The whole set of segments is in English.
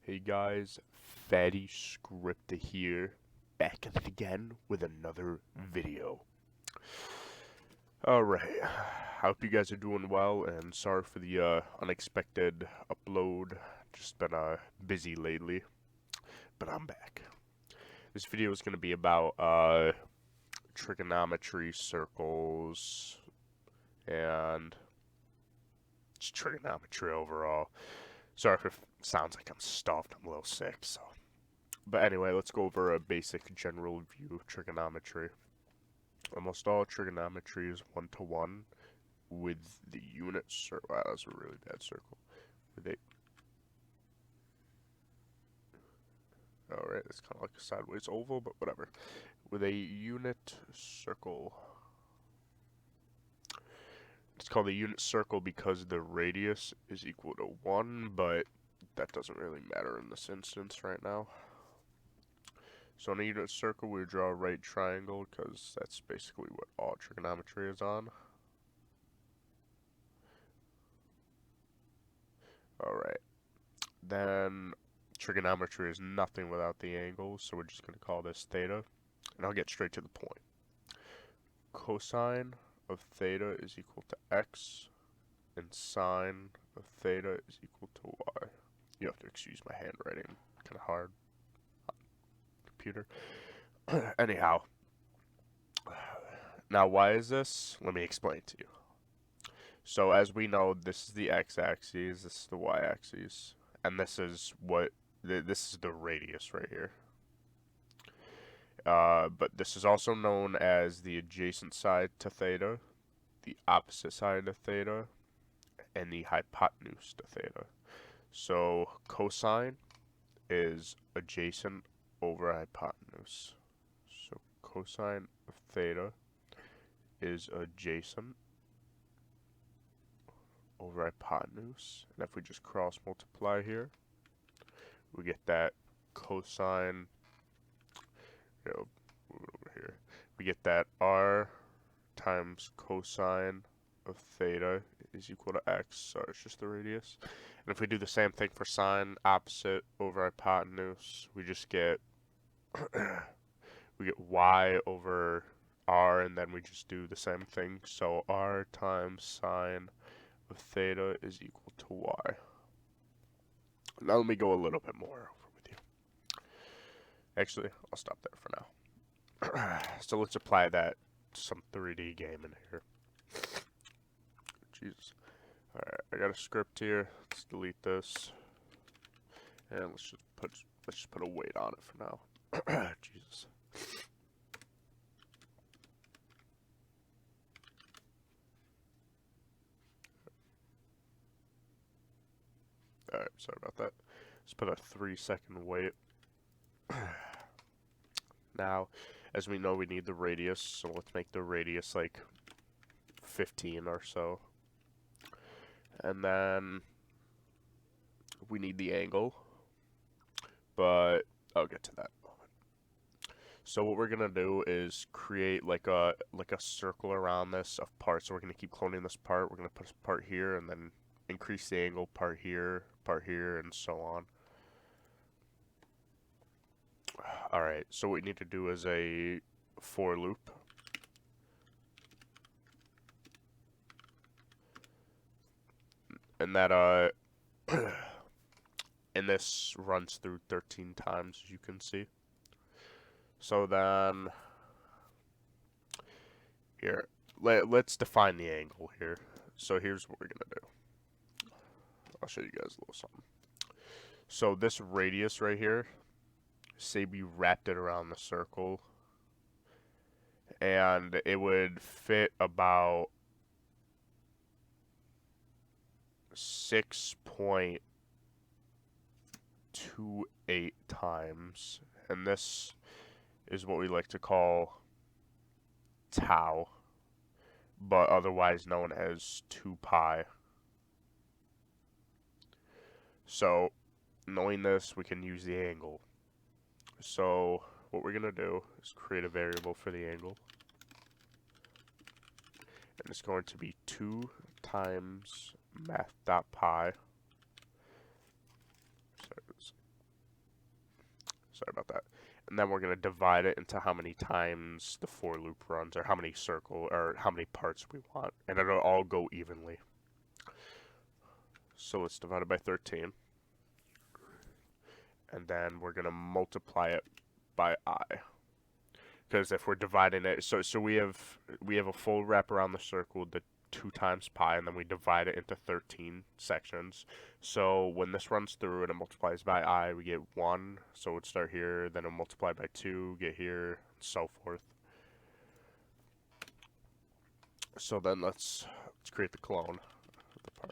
Hey guys, Fatty Scripta here, back at it again with another video. Alright, hope you guys are doing well, and sorry for the unexpected upload. Just been busy lately, but I'm back. This video is going to be about trigonometry, circles, and just trigonometry overall. Sorry if it sounds like I'm stuffed, I'm a little sick, so. But anyway, let's go over a basic general view of trigonometry. Almost all trigonometry is one-to-one with the unit circle. Wow, that's a really bad circle. With a Alright, it's kind of like a sideways oval, but whatever. With a unit circle. It's called a unit circle because the radius is equal to 1, but that doesn't really matter in this instance right now. So on a unit circle, we draw a right triangle because that's basically what all trigonometry is on. Alright. Then trigonometry is nothing without the angles, so we're just going to call this theta. And I'll get straight to the point. Cosine of theta is equal to x, and sine of theta is equal to y. You have to excuse my handwriting, kind of hard on computer. Anyhow, now why is this? Let me explain to you. So as we know, this is the x-axis, this is the y-axis, and this is this is the radius right here. But this is also known as the adjacent side to theta, the opposite side of theta, and the hypotenuse to theta. So cosine is adjacent over hypotenuse. So cosine of theta is adjacent over hypotenuse. And if we just cross multiply here, we get that cosine, move it over here. We get that r times cosine of theta is equal to x, so it's just the radius. And if we do the same thing for sine, opposite over hypotenuse, we just get we get y over r, and then we just do the same thing. So r times sine of theta is equal to y. Now let me go a little bit more over with you. Actually, I'll stop there for now. So let's apply that to some 3D game in here. Jesus. Alright, I got a script here. Let's delete this. And let's just put a weight on it for now. Jesus. Alright, sorry about that. Let's put a 3-second weight. Now, as we know, we need the radius, so let's make the radius like 15 or so. And then we need the angle, but I'll get to that in a moment. So what we're gonna do is create like a circle around this of parts. So we're gonna keep cloning this part. We're gonna put a part here, and then increase the angle part here, and so on. Alright, so what we need to do is a for loop. And that, and this runs through 13 times, as you can see. So then, here, let's define the angle here. So here's what we're gonna do. I'll show you guys a little something. So this radius right here, say we wrapped it around the circle, and it would fit about 6.28 times, and this is what we like to call tau, but otherwise known as 2 pi. So knowing this, we can use the angle. So what we're gonna do is create a variable for the angle, and it's going to be 2 times math.pi. Sorry, Sorry about that. And then we're going to divide it into how many times the for loop runs, or how many how many parts we want. And it'll all go evenly. So let's divide it by 13. And then we're going to multiply it by I. Because if we're dividing it, so we have a full wrap around the circle, the 2 times pi, and then we divide it into 13 sections. So when this runs through and it multiplies by I, we get 1. So it would start here, then it'll multiply by 2, get here, and so forth. So then let's create the clone of the part.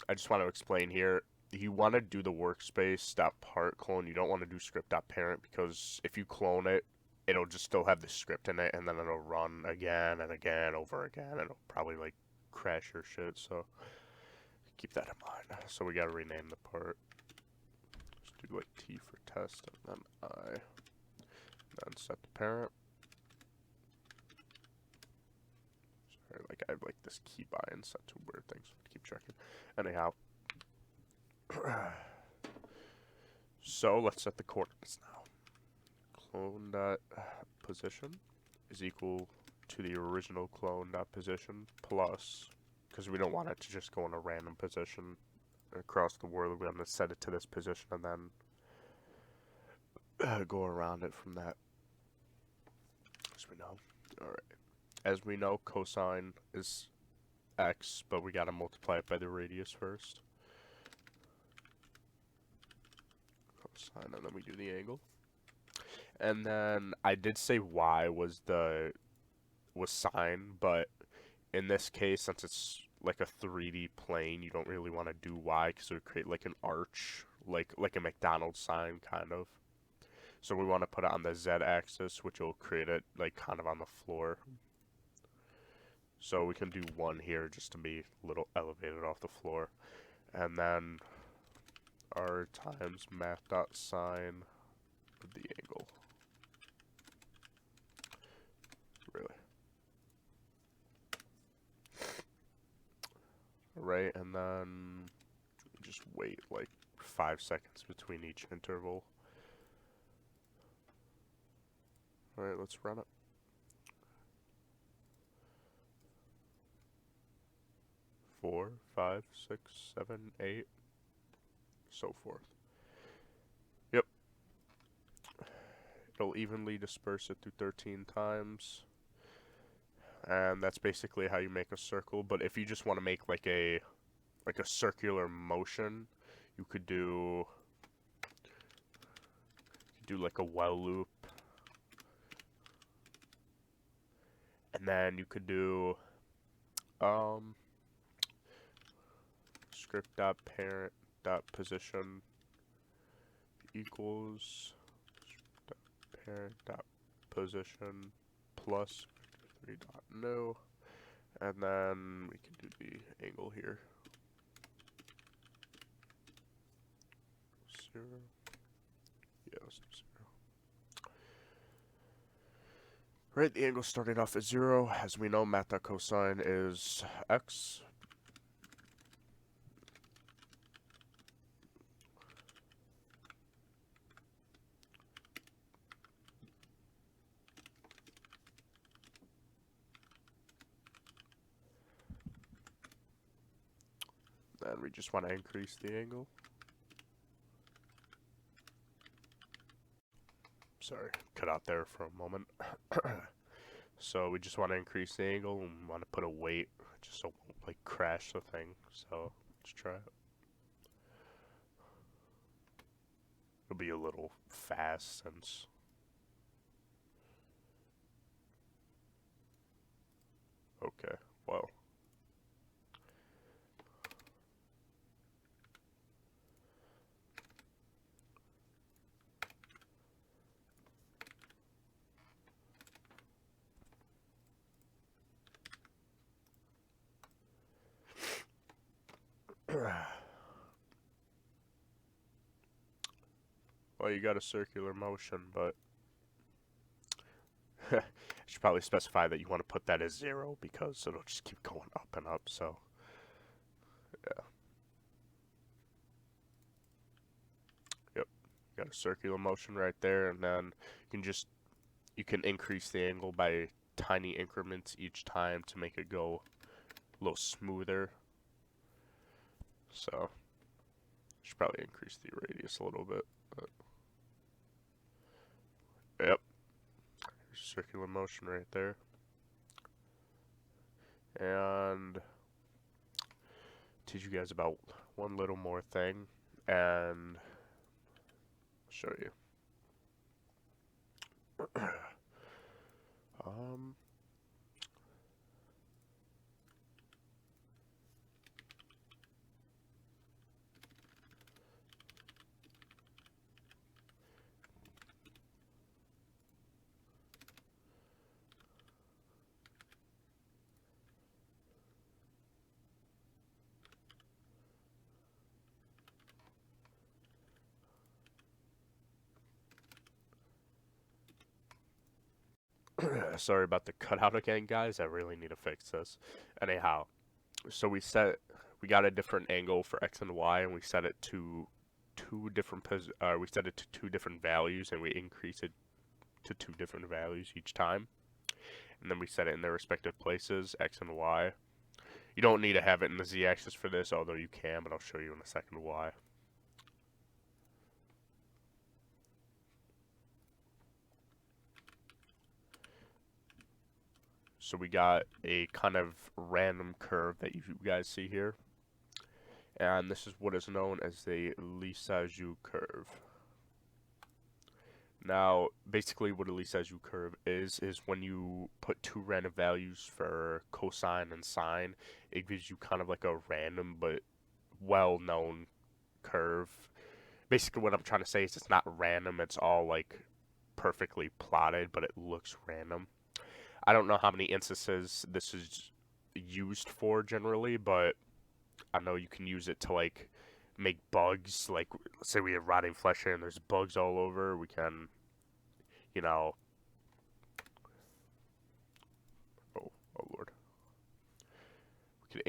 I just want to explain here. You want to do the workspace.part clone. You don't want to do script.parent, because if you clone it, it'll just still have the script in it, and then it'll run again and again over again, and it'll probably like crash your shit. So keep that in mind. So we gotta rename the part. Just do like T for test, and then I, and then set the parent. Sorry, like I have like this key bind set to weird things. Keep checking. Anyhow. So let's set the coordinates now. Clone dot position is equal to the original clone dot position plus, because we don't want it to just go in a random position across the world. We're going to set it to this position and then go around it from that. As we know. Alright. As we know, cosine is x, but we got to multiply it by the radius first. Cosine, and then we do the angle. And then I did say y was sine, but in this case, since it's like a 3D plane, you don't really want to do y, because it would create like an arch, like a McDonald's sign, kind of. So we want to put it on the z-axis, which will create it like kind of on the floor. So we can do 1 here just to be a little elevated off the floor. And then r times math.sine of the angle. Really. Right, and then just wait like 5 seconds between each interval. Alright, let's run it. 4, 5, 6, 7, 8, so forth. Yep. It'll evenly disperse it through 13 times. And that's basically how you make a circle. But if you just want to make like a circular motion, you could do like a while loop. And then you could do script.parent.position equals parent.position plus 3.no, and then we can do the angle here. 0. Yeah, let's do 0. Right, the angle starting off at 0. As we know, math.cosine is x. Then we just want to increase the angle. Sorry, cut out there for a moment. So we just want to increase the angle and want to put a weight just so it won't like crash the thing. So let's try it. It'll be a little fast since okay, well. Well, you got a circular motion, but should probably specify that you want to put that as 0 because it'll just keep going up and up. So, yeah. Yep. Got a circular motion right there, and then you can increase the angle by tiny increments each time to make it go a little smoother. So, should probably increase the radius a little bit. But, yep. Circular motion right there. And teach you guys about one little more thing, and I'll show you. um, sorry about the cutout again, guys. I really need to fix this. Anyhow, so we got a different angle for x and y, and we set it to two different values, and we increase it to 2 different values each time. And then we set it in their respective places, x and y. You don't need to have it in the z-axis for this, although you can, but I'll show you in a second why. So we got a kind of random curve that you guys see here. And this is what is known as the Lisajous curve. Now, basically what a Lisajous curve is when you put 2 random values for cosine and sine, it gives you kind of like a random but well-known curve. Basically what I'm trying to say is it's not random, it's all like perfectly plotted, but it looks random. I don't know how many instances this is used for generally, but I know you can use it to like make bugs. Like, let's say we have rotting flesh here and there's bugs all over. We can, you know, oh Lord, we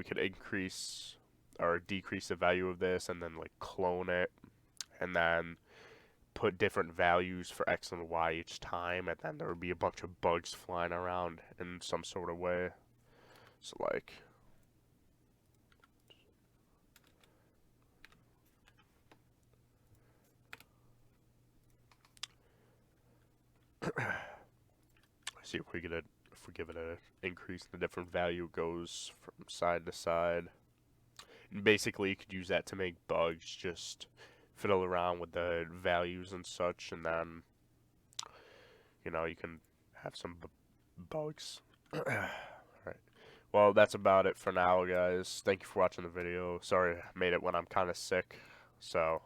could increase or decrease the value of this, and then like clone it, and then put different values for x and y each time, and then there would be a bunch of bugs flying around in some sort of way. So like, see if we give it a increase in the different value, it goes from side to side. And basically you could use that to make bugs, just fiddle around with the values and such, and then you know you can have some bugs. Alright. Well, that's about it for now, guys. Thank you for watching the video. Sorry I made it when I'm kind of sick. So,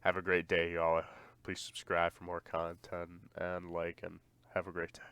have a great day, y'all. Please subscribe for more content and like, and have a great day.